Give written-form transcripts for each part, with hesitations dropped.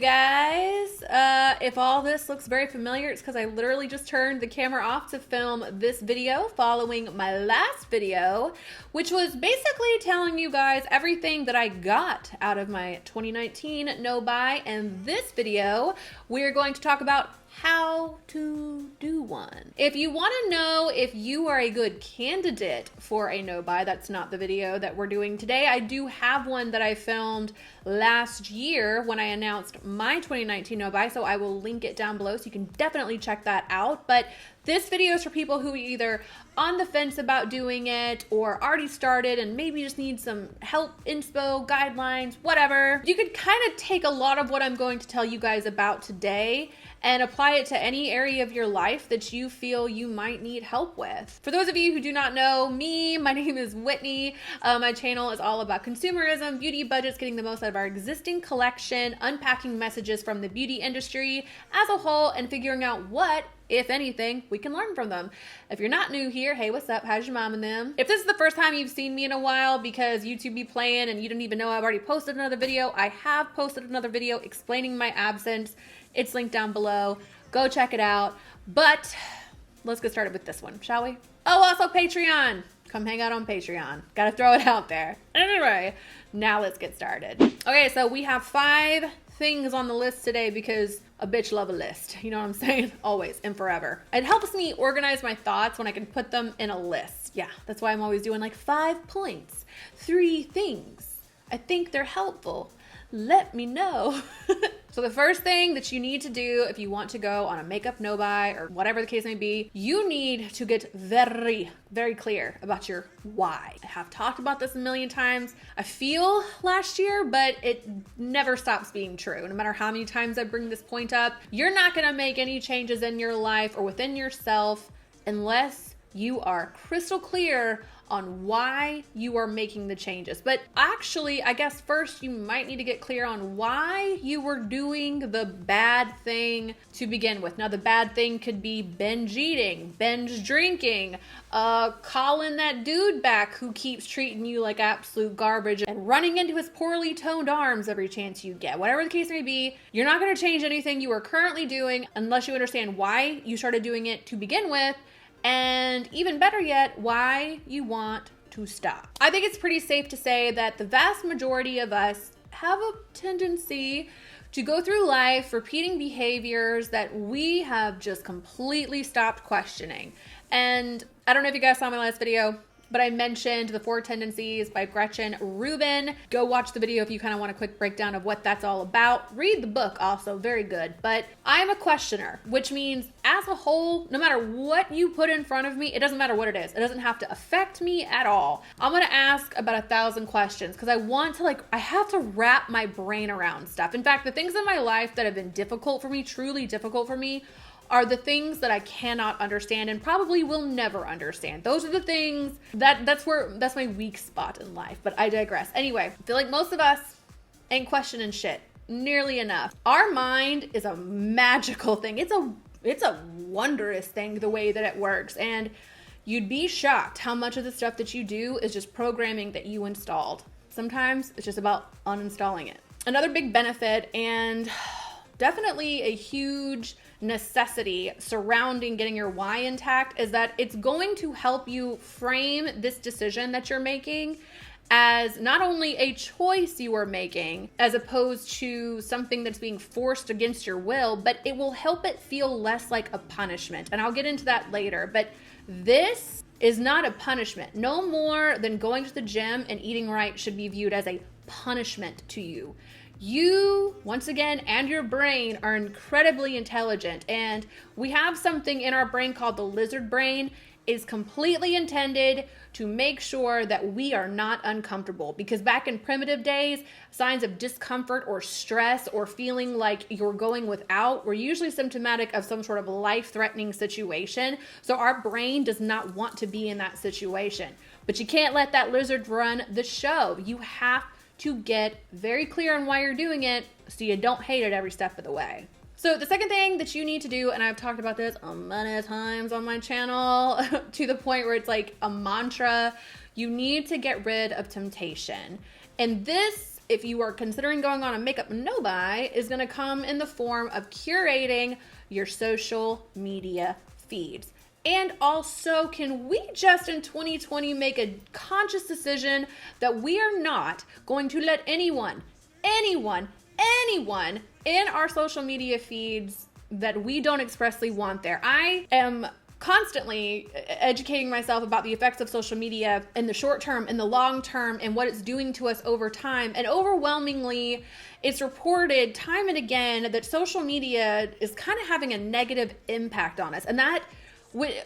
guys. If all this looks very familiar, it's because I literally just turned the camera off to film this video following my last video, which was basically telling you guys everything that I got out of my 2019 no buy. And this video, we're going to talk about how to do one. If you want to know if you are a good candidate for a no buy, that's not the video that we're doing today. I do have one that I filmed last year when I announced my 2019 no buy, so I will link it down below so you can definitely check that out. But this video is for people who are either on the fence about doing it or already started and maybe just need some help, inspo, guidelines, whatever. You could kind of take a lot of what I'm going to tell you guys about today and apply it to any area of your life that you feel you might need help with. For those of you who do not know me, my name is Whitney. My channel is all about consumerism, beauty budgets, getting the most out of our existing collection, unpacking messages from the beauty industry as a whole, and figuring out what, if anything, we can learn from them. If you're not new here, hey, what's up? How's your mom and them? If this is the first time you've seen me in a while because YouTube be playing and you didn't even know I've already posted another video, I have posted another video explaining my absence. It's linked down below. Go check it out. But let's get started with this one, shall we? Oh, also Patreon. Come hang out on Patreon. Gotta throw it out there. Anyway, now let's get started. Okay, so we have 5 things on the list today because a bitch love a list. You know what I'm saying? Always and forever. It helps me organize my thoughts when I can put them in a list. Yeah, that's why I'm always doing like 5 points, 3 things. I think they're helpful. Let me know. So the first thing that you need to do if you want to go on a makeup no buy or whatever the case may be, you need to get very, very clear about your why. I have talked about this a million times, I feel, last year, but it never stops being true. No matter how many times I bring this point up, you're not gonna make any changes in your life or within yourself unless you are crystal clear on why you are making the changes. But actually, I guess first you might need to get clear on why you were doing the bad thing to begin with. Now, the bad thing could be binge eating, binge drinking, calling that dude back who keeps treating you like absolute garbage and running into his poorly toned arms every chance you get. Whatever the case may be, you're not gonna change anything you are currently doing unless you understand why you started doing it to begin with, and even better yet, why you want to stop. I think it's pretty safe to say that the vast majority of us have a tendency to go through life repeating behaviors that we have just completely stopped questioning. And I don't know if you guys saw my last video, but I mentioned The 4 Tendencies by Gretchen Rubin. Go watch the video if you kind of want a quick breakdown of what that's all about. Read the book also, very good. But I'm a questioner, which means as a whole, no matter what you put in front of me, it doesn't matter what it is. It doesn't have to affect me at all. I'm gonna ask about 1,000 questions because I want to I have to wrap my brain around stuff. In fact, the things in my life that have been difficult for me, truly difficult for me, are the things that I cannot understand and probably will never understand. Those are the things that's my weak spot in life, but I digress. Anyway, I feel like most of us ain't questioning shit nearly enough. Our mind is a magical thing. It's a wondrous thing the way that it works, and you'd be shocked how much of the stuff that you do is just programming that you installed. Sometimes it's just about uninstalling it. Another big benefit and definitely a huge necessity surrounding getting your why intact is that it's going to help you frame this decision that you're making as not only a choice you are making as opposed to something that's being forced against your will, but it will help it feel less like a punishment. And I'll get into that later, but this is not a punishment. No more than going to the gym and eating right should be viewed as a punishment to you. You, once again, and your brain are incredibly intelligent, and we have something in our brain called the lizard brain. Is completely intended to make sure that we are not uncomfortable, because back in primitive days, signs of discomfort or stress or feeling like you're going without were usually symptomatic of some sort of life-threatening situation. So our brain does not want to be in that situation, but you can't let that lizard run the show. You have to get very clear on why you're doing it so you don't hate it every step of the way. So the second thing that you need to do, and I've talked about this a many times on my channel to the point where it's like a mantra, you need to get rid of temptation. And this if you are considering going on a makeup no-buy, is going to come in the form of curating your social media feeds. And also, can we just in 2020 make a conscious decision that we are not going to let anyone in our social media feeds that we don't expressly want there? I am constantly educating myself about the effects of social media in the short term, in the long term, and what it's doing to us over time. And overwhelmingly, it's reported time and again that social media is kind of having a negative impact on us. And that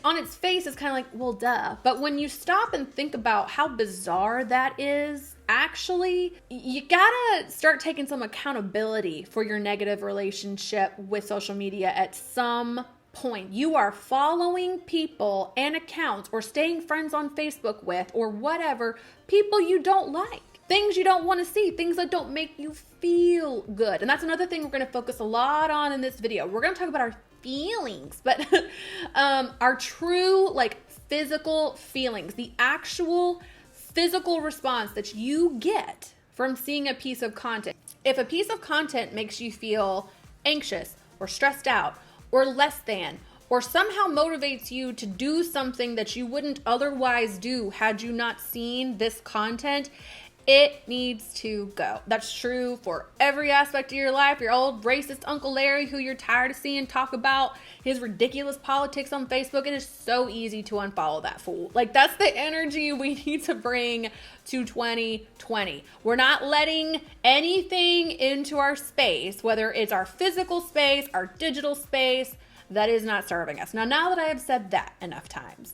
on its face is kind of like, well, duh. But when you stop and think about how bizarre that is, actually, you gotta start taking some accountability for your negative relationship with social media at some point. You are following people and accounts or staying friends on Facebook with or whatever, people you don't like, things you don't want to see, things that don't make you feel good. And that's another thing we're going to focus a lot on in this video. We're going to talk about our feelings, but our true, like, physical feelings, the actual physical response that you get from seeing a piece of content. If a piece of content makes you feel anxious or stressed out or less than, or somehow motivates you to do something that you wouldn't otherwise do had you not seen this content, it needs to go. That's true for every aspect of your life. Your old racist Uncle Larry, who you're tired of seeing talk about his ridiculous politics on Facebook, it is so easy to unfollow that fool. Like, that's the energy we need to bring to 2020. We're not letting anything into our space, whether it's our physical space, our digital space, that is not serving us. Now that I have said that enough times,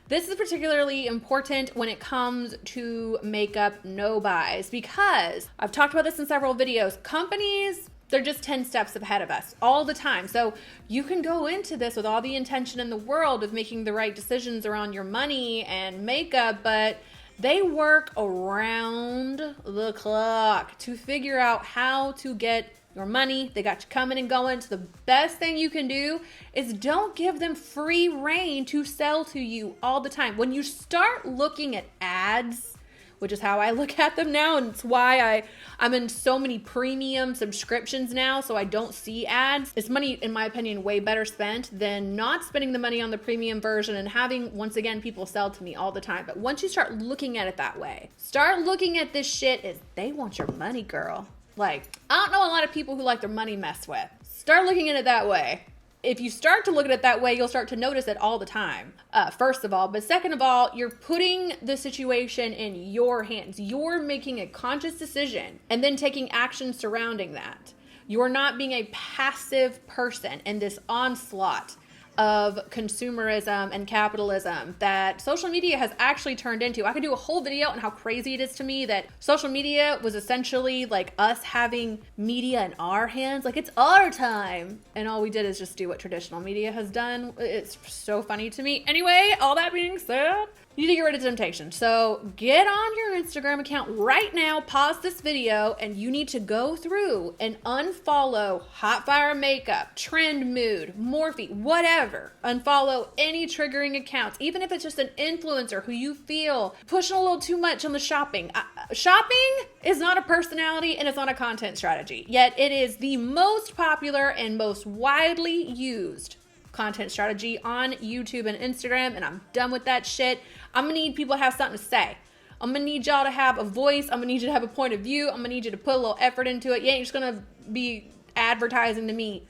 this is particularly important when it comes to makeup no-buys, because I've talked about this in several videos. Companies, they're just 10 steps ahead of us all the time. So you can go into this with all the intention in the world of making the right decisions around your money and makeup, but they work around the clock to figure out how to get your money. They got you coming and going. So the best thing you can do is don't give them free reign to sell to you all the time. When you start looking at ads, which is how I look at them now, and it's why I'm in so many premium subscriptions now, so I don't see ads. It's money, in my opinion, way better spent than not spending the money on the premium version and having, once again, people sell to me all the time. But once you start looking at it that way, start looking at this shit as they want your money, girl. Like, I don't know a lot of people who like their money messed with. Start looking at it that way. If you start to look at it that way, you'll start to notice it all the time, first of all. But second of all, you're putting the situation in your hands. You're making a conscious decision and then taking action surrounding that. You're not being a passive person in this onslaught of consumerism and capitalism that social media has actually turned into. I could do a whole video on how crazy it is to me that social media was essentially like us having media in our hands. Like, it's our time. And all we did is just do what traditional media has done. It's so funny to me. Anyway, all that being said, you need to get rid of temptation. So get on your Instagram account right now, pause this video, and you need to go through and unfollow Hotfire Makeup, Trend Mood, Morphe, whatever. Unfollow any triggering accounts, even if it's just an influencer who you feel pushing a little too much on the shopping. Shopping is not a personality and it's not a content strategy, yet it is the most popular and most widely used content strategy on YouTube and Instagram, and I'm done with that shit. I'm gonna need people to have something to say. I'm gonna need y'all to have a voice. I'm gonna need you to have a point of view. I'm gonna need you to put a little effort into it. You ain't just gonna be advertising to me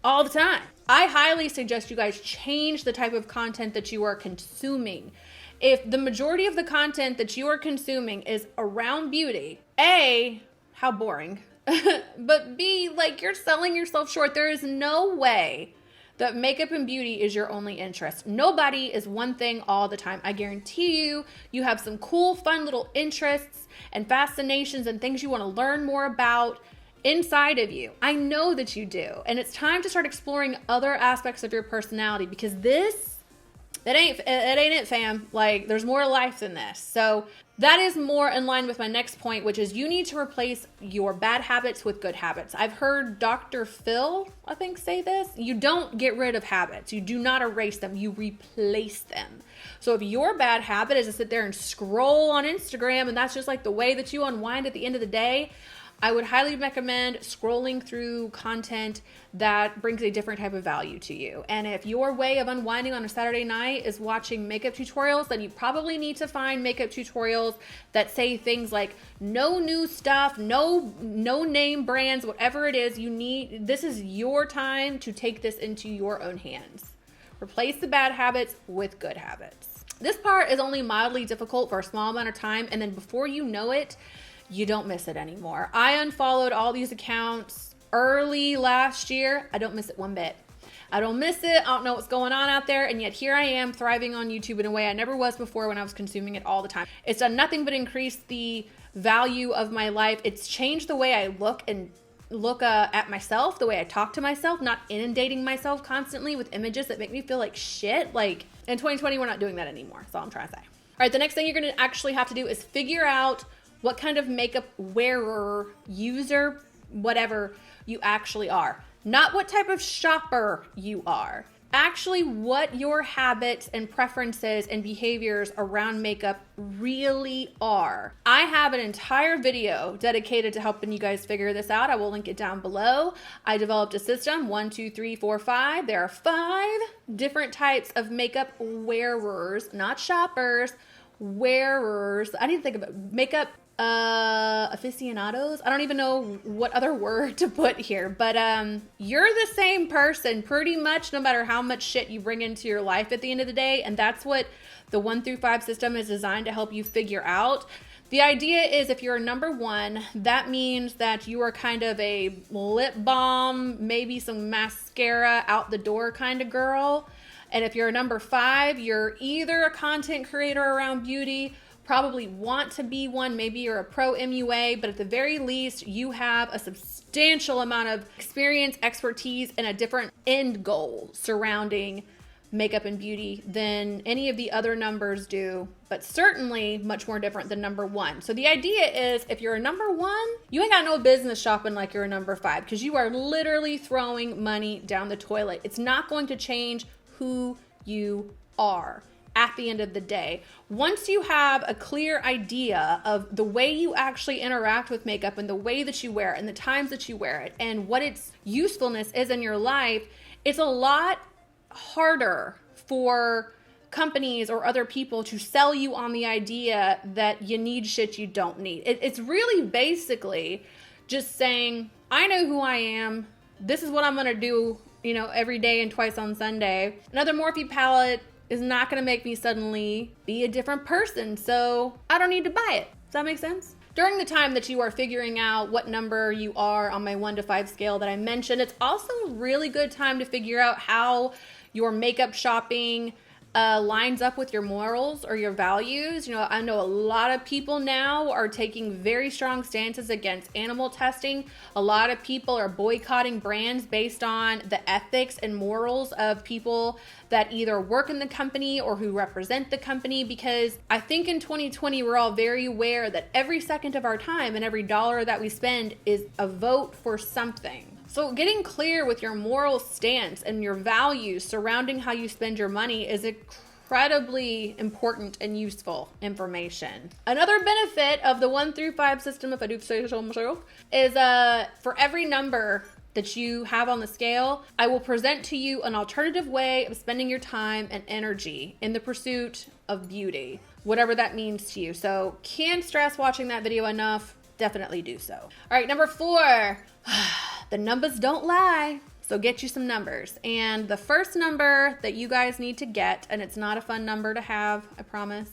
all the time. I highly suggest you guys change the type of content that you are consuming. If the majority of the content that you are consuming is around beauty, A, how boring, but B, like, you're selling yourself short. There is no way that makeup and beauty is your only interest. Nobody is one thing all the time. I guarantee you, you have some cool, fun little interests and fascinations and things you want to learn more about inside of you. I know that you do. And it's time to start exploring other aspects of your personality, because it ain't it, fam. Like, there's more to life than this. So that is more in line with my next point, which is you need to replace your bad habits with good habits. I've heard Dr. Phil, I think, say this. You don't get rid of habits. You do not erase them. You replace them. So if your bad habit is to sit there and scroll on Instagram and that's just like the way that you unwind at the end of the day, I would highly recommend scrolling through content that brings a different type of value to you. And if your way of unwinding on a Saturday night is watching makeup tutorials, then you probably need to find makeup tutorials that say things like no new stuff, no name brands, whatever it is you need. This is your time to take this into your own hands. Replace the bad habits with good habits. This part is only mildly difficult for a small amount of time, and then before you know it, you don't miss it anymore. I unfollowed all these accounts early last year. I don't miss it one bit. I don't miss it. I don't know what's going on out there. And yet here I am thriving on YouTube in a way I never was before when I was consuming it all the time. It's done nothing but increase the value of my life. It's changed the way I look at myself, the way I talk to myself, not inundating myself constantly with images that make me feel like shit. Like in 2020, we're not doing that anymore. That's all I'm trying to say. All right, the next thing you're going to actually have to do is figure out what kind of makeup wearer, user, whatever you actually are. Not what type of shopper you are. Actually what your habits and preferences and behaviors around makeup really are. I have an entire video dedicated to helping you guys figure this out. I will link it down below. I developed a system, 1, 2, 3, 4, 5. There are 5 different types of makeup wearers, not shoppers, wearers. I need to think about makeup aficionados. I don't even know what other word to put here, but you're the same person pretty much no matter how much shit you bring into your life at the end of the day, and that's what the 1 through 5 system is designed to help you figure out. The idea is if you're a number 1, that means that you are kind of a lip balm, maybe some mascara out the door kind of girl. And if you're a number 5, you're either a content creator around beauty, probably want to be one, maybe you're a pro MUA, but at the very least, you have a substantial amount of experience, expertise, and a different end goal surrounding makeup and beauty than any of the other numbers do, but certainly much more different than number 1. So the idea is if you're a number 1, you ain't got no business shopping like you're a number 5 because you are literally throwing money down the toilet. It's not going to change who you are at the end of the day. Once you have a clear idea of the way you actually interact with makeup and the way that you wear it and the times that you wear it and what its usefulness is in your life, it's a lot harder for companies or other people to sell you on the idea that you need shit you don't need. It's really basically just saying, I know who I am. This is what I'm going to do, every day and twice on Sunday. Another Morphe palette is not going to make me suddenly be a different person, so I don't need to buy it. Does that make sense? During the time that you are figuring out what number you are on my 1 to 5 scale that I mentioned, it's also a really good time to figure out how your makeup shopping lines up with your morals or your values. I know a lot of people now are taking very strong stances against animal testing. A lot of people are boycotting brands based on the ethics and morals of people that either work in the company or who represent the company, because I think in 2020 we're all very aware that every second of our time and every dollar that we spend is a vote for something. So getting clear with your moral stance and your values surrounding how you spend your money is incredibly important and useful information. Another benefit of the 1 through 5 system, if I do say so myself, is for every number that you have on the scale, I will present to you an alternative way of spending your time and energy in the pursuit of beauty, whatever that means to you. So can't stress watching that video enough. Definitely do so. All right, number 4. The numbers don't lie, so get you some numbers. And the first number that you guys need to get, and it's not a fun number to have, I promise,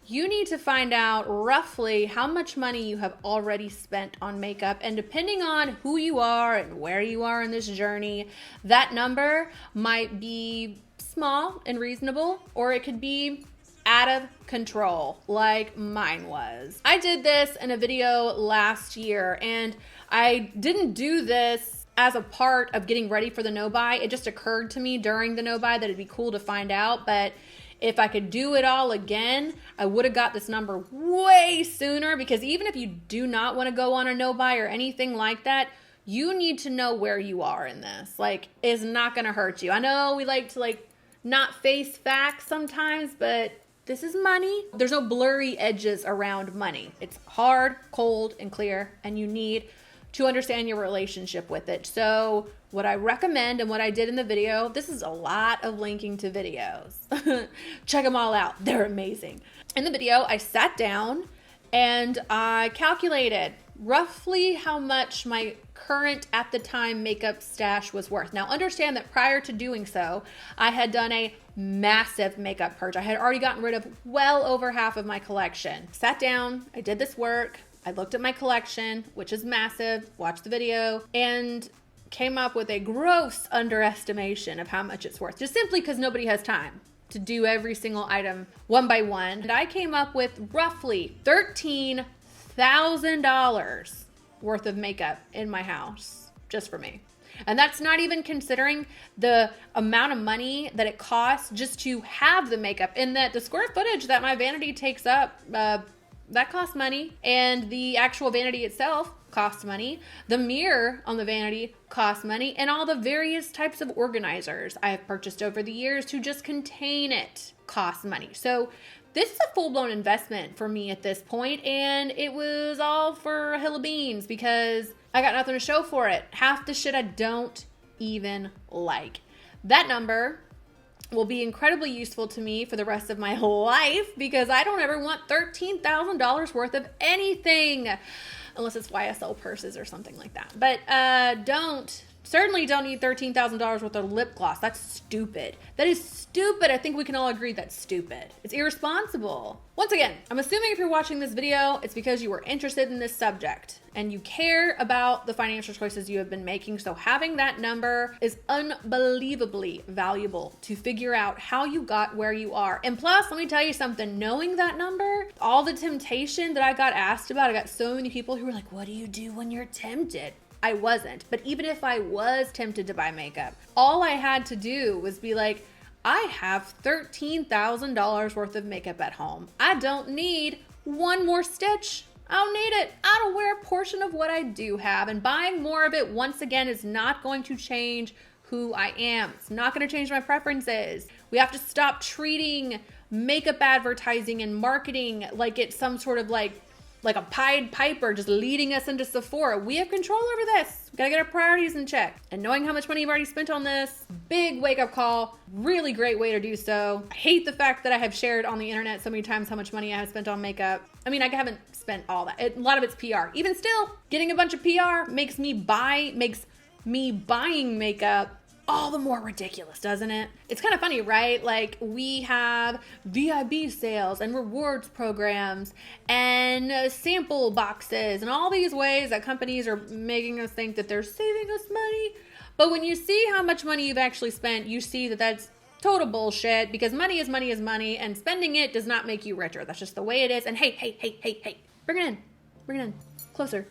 you need to find out roughly how much money you have already spent on makeup. And depending on who you are and where you are in this journey, that number might be small and reasonable, or it could be out of control like mine was. I did this in a video last year, and I didn't do this as a part of getting ready for the no-buy. It just occurred to me during the no-buy that it'd be cool to find out, but if I could do it all again, I would have got this number way sooner, because even if you do not want to go on a no-buy or anything like that, you need to know where you are in this. It's not going to hurt you. I know we like to not face facts sometimes, but This is money. There's no blurry edges around money. It's hard, cold, and clear, and you need to understand your relationship with it. So what I recommend and what I did in the video, this is a lot of linking to videos. Check them all out. They're amazing. In the video, I sat down and I calculated roughly how much my current at the time makeup stash was worth. Now understand that prior to doing so, I had done a massive makeup purge. I had already gotten rid of well over half of my collection. Sat down, I did this work, I looked at my collection, which is massive, watched the video, and came up with a gross underestimation of how much it's worth, just simply because nobody has time to do every single item one by one. And I came up with roughly $13,000 worth of makeup in my house, just for me. And that's not even considering the amount of money that it costs just to have the makeup, in that the square footage that my vanity takes up, that costs money, and the actual vanity itself costs money. The mirror on the vanity costs money, and all the various types of organizers I have purchased over the years to just contain it cost money. So this is a full-blown investment for me at this point, and it was all for a hill of beans because I got nothing to show for it. Half the shit I don't even like. That number will be incredibly useful to me for the rest of my life because I don't ever want $13,000 worth of anything, unless it's YSL purses or something like that. But certainly don't need $13,000 worth of lip gloss. That's stupid. That is stupid. I think we can all agree that's stupid. It's irresponsible. Once again, I'm assuming if you're watching this video, it's because you were interested in this subject and you care about the financial choices you have been making. So having that number is unbelievably valuable to figure out how you got where you are. And plus, let me tell you something, knowing that number, all the temptation that I got asked about, I got so many people who were like, what do you do when you're tempted? I wasn't. But even if I was tempted to buy makeup, all I had to do was be like, I have $13,000 worth of makeup at home. I don't need one more stitch. I don't need it. I don't wear a portion of what I do have. And buying more of it, once again, is not going to change who I am. It's not going to change my preferences. We have to stop treating makeup advertising and marketing like it's some sort of like a Pied Piper just leading us into Sephora. We have control over this. We gotta get our priorities in check. And knowing how much money you've already spent on this, big wake up call, really great way to do so. I hate the fact that I have shared on the internet so many times how much money I have spent on makeup. I mean, I haven't spent all that. A lot of it's PR. Even still, getting a bunch of PR makes me buying makeup all the more ridiculous, doesn't it? It's kind of funny, right? Like, we have VIB sales and rewards programs and sample boxes and all these ways that companies are making us think that they're saving us money. But when you see how much money you've actually spent, you see that that's total bullshit, because money is money is money, and spending it does not make you richer. That's just the way it is. And hey, bring it in, closer.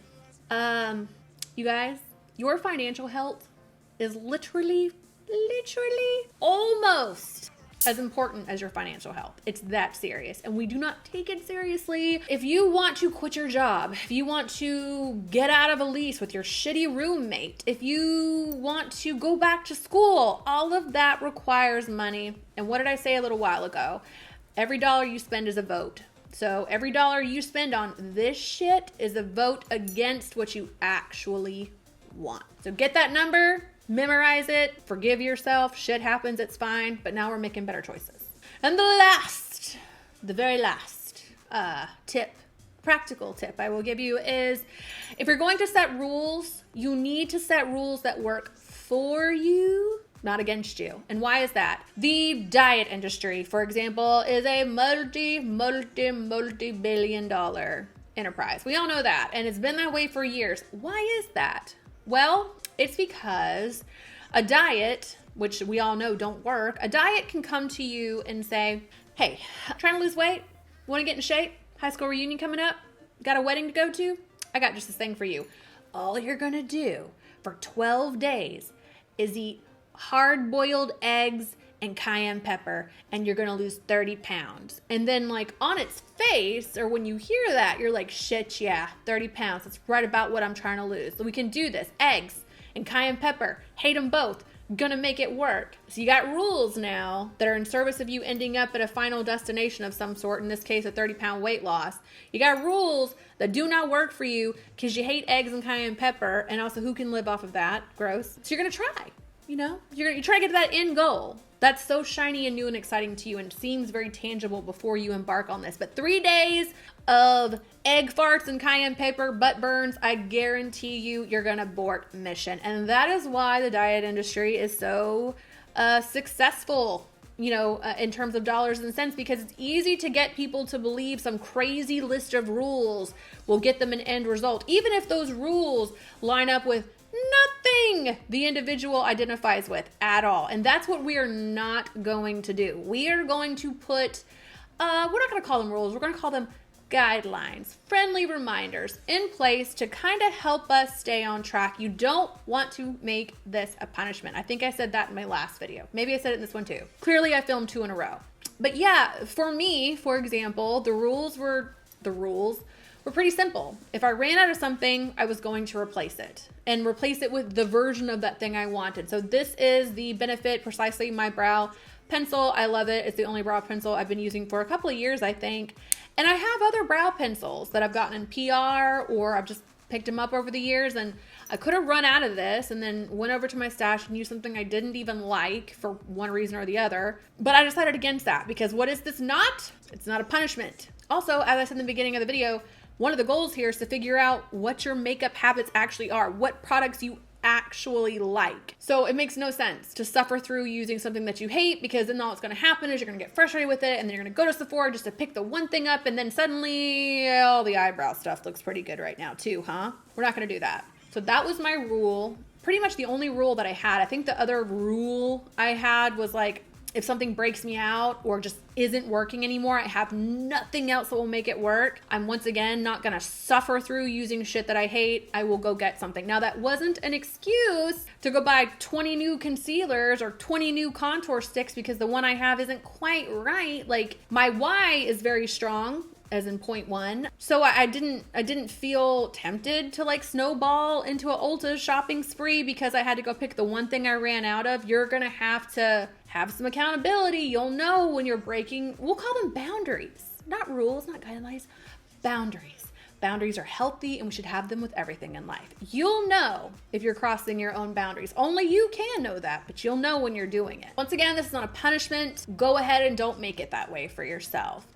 You guys, your financial health is literally almost as important as your financial health. It's that serious, and we do not take it seriously. If you want to quit your job, if you want to get out of a lease with your shitty roommate, if you want to go back to school, all of that requires money. And what did I say a little while ago? Every dollar you spend is a vote. So every dollar you spend on this shit is a vote against what you actually want. So get that number, memorize it, forgive yourself, shit happens, it's fine, but now we're making better choices. And the very last practical tip I will give you is, if you're going to set rules, you need to set rules that work for you, not against you. And why is that? The diet industry, for example, is a multi-billion dollar enterprise. We all know that, and it's been that way for years. Why is that? Well, it's because a diet, which we all know don't work, a diet can come to you and say, hey, trying to lose weight? Want to get in shape? High school reunion coming up? Got a wedding to go to? I got just this thing for you. All you're going to do for 12 days is eat hard-boiled eggs and cayenne pepper, and you're going to lose 30 pounds. And then, like, on its face, or when you hear that, you're like, shit, yeah, 30 pounds. That's right about what I'm trying to lose. So we can do this. Eggs and cayenne pepper, hate them both. gonna make it work. So you got rules now that are in service of you ending up at a final destination of some sort, in this case, a 30-pound weight loss. You got rules that do not work for you because you hate eggs and cayenne pepper, and also who can live off of that? Gross. So you're gonna try, you know? You're trying to get to that end goal. That's so shiny and new and exciting to you and seems very tangible before you embark on this. But 3 days of egg farts and cayenne pepper butt burns, I guarantee you're gonna abort mission. And that is why the diet industry is so successful, in terms of dollars and cents, because it's easy to get people to believe some crazy list of rules will get them an end result, even if those rules line up with nothing the individual identifies with at all. And that's what we are not going to do. We are going to put, we're not going to call them rules, we're going to call them guidelines, friendly reminders in place to kind of help us stay on track. You don't want to make this a punishment. I think I said that in my last video. Maybe I said it in this one too. Clearly I filmed 2 in a row. But yeah, for me, for example, the rules were pretty simple. If I ran out of something, I was going to replace it and replace it with the version of that thing I wanted. So this is the Benefit Precisely My Brow pencil. I love it. It's the only brow pencil I've been using for a couple of years, I think. And I have other brow pencils that I've gotten in PR, or I've just picked them up over the years, and I could have run out of this and then went over to my stash and used something I didn't even like for one reason or the other. But I decided against that because what is this not? It's not a punishment. Also, as I said in the beginning of the video, one of the goals here is to figure out what your makeup habits actually are, what products you actually like. So it makes no sense to suffer through using something that you hate, because then all that's going to happen is you're going to get frustrated with it, and then you're going to go to Sephora just to pick the one thing up, and then suddenly all the eyebrow stuff looks pretty good right now too, huh? We're not going to do that. So that was my rule. Pretty much the only rule that I had. I think the other rule I had was like, if something breaks me out or just isn't working anymore, I have nothing else that will make it work, I'm once again not gonna suffer through using shit that I hate. I will go get something. Now, that wasn't an excuse to go buy 20 new concealers or 20 new contour sticks because the one I have isn't quite right. Like, my why is very strong, as in point 1. So I didn't feel tempted to like snowball into an Ulta shopping spree because I had to go pick the one thing I ran out of. You're gonna have to have some accountability. You'll know when you're breaking, we'll call them boundaries, not rules, not guidelines, boundaries. Boundaries are healthy and we should have them with everything in life. You'll know if you're crossing your own boundaries. Only you can know that, but you'll know when you're doing it. Once again, this is not a punishment. Go ahead and don't make it that way for yourself.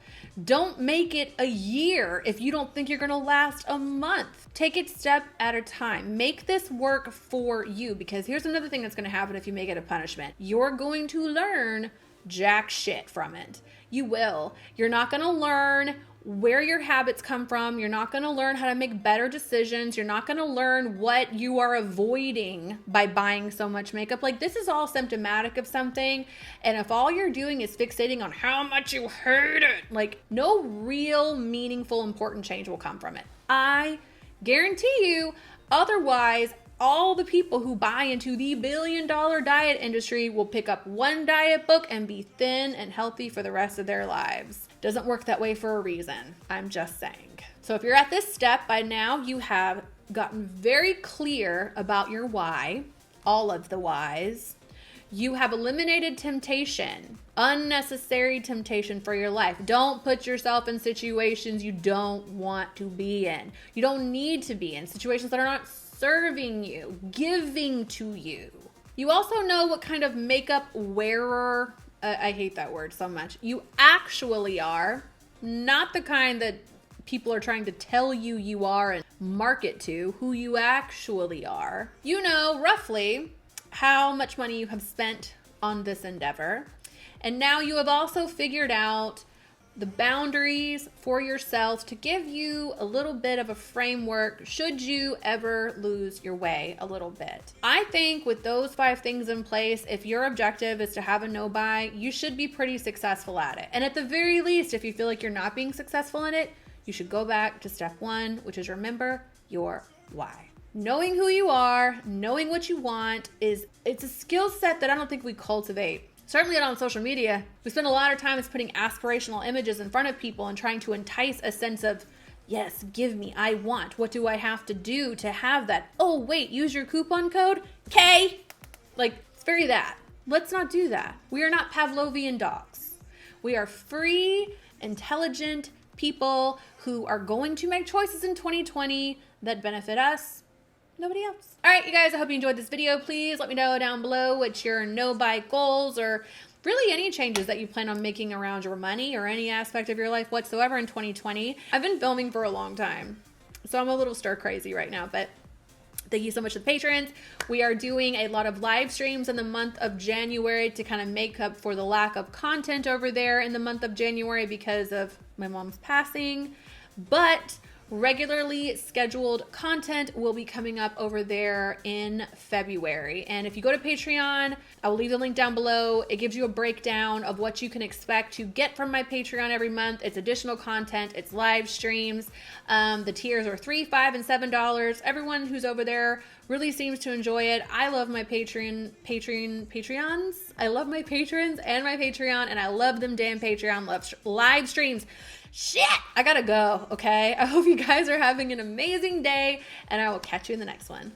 Don't make it a year if you don't think you're gonna last a month. Take it step at a time. Make this work for you, because here's another thing that's gonna happen if you make it a punishment. You're going to learn jack shit from it. You will. You're not gonna learn where your habits come from. You're not going to learn how to make better decisions. You're not going to learn what you are avoiding by buying so much makeup. Like, this is all symptomatic of something. And if all you're doing is fixating on how much you hate it, like, no real meaningful, important change will come from it. I guarantee you. Otherwise, all the people who buy into the billion-dollar diet industry will pick up one diet book and be thin and healthy for the rest of their lives. Doesn't work that way for a reason. I'm just saying. So if you're at this step by now, you have gotten very clear about your why, all of the whys. You have eliminated temptation, unnecessary temptation for your life. Don't put yourself in situations you don't want to be in. You don't need to be in situations that are not serving you, giving to you. You also know what kind of makeup wearer, I hate that word so much, you actually are, not the kind that people are trying to tell you you are and market to, who you actually are. You know roughly how much money you have spent on this endeavor. And now you have also figured out the boundaries for yourself to give you a little bit of a framework should you ever lose your way a little bit. I think with those 5 things in place, if your objective is to have a no buy, you should be pretty successful at it. And at the very least, if you feel like you're not being successful in it, you should go back to step 1, which is remember your why. Knowing who you are, knowing what you want it's a skill set that I don't think we cultivate. Certainly not on social media. We spend a lot of time putting aspirational images in front of people and trying to entice a sense of, yes, give me, I want. What do I have to do to have that? Oh, wait, use your coupon code? K. Like, it's very that. Let's not do that. We are not Pavlovian dogs. We are free, intelligent people who are going to make choices in 2020 that benefit us, nobody else. All right, you guys, I hope you enjoyed this video. Please let me know down below what your no-buy goals or really any changes that you plan on making around your money or any aspect of your life whatsoever in 2020. I've been filming for a long time, so I'm a little stir crazy right now, but thank you so much to the patrons. We are doing a lot of live streams in the month of January to kind of make up for the lack of content over there in the month of January because of my mom's passing. But regularly scheduled content will be coming up over there in February. And if you go to Patreon, I will leave the link down below. It gives you a breakdown of what you can expect to get from my Patreon every month. It's additional content, it's live streams. The tiers are $3, $5, and $7. Everyone who's over there really seems to enjoy it. I love my Patreons. I love my patrons and my Patreon, and I love them damn Patreon live streams. Shit, I gotta go, okay? I hope you guys are having an amazing day, and I will catch you in the next one.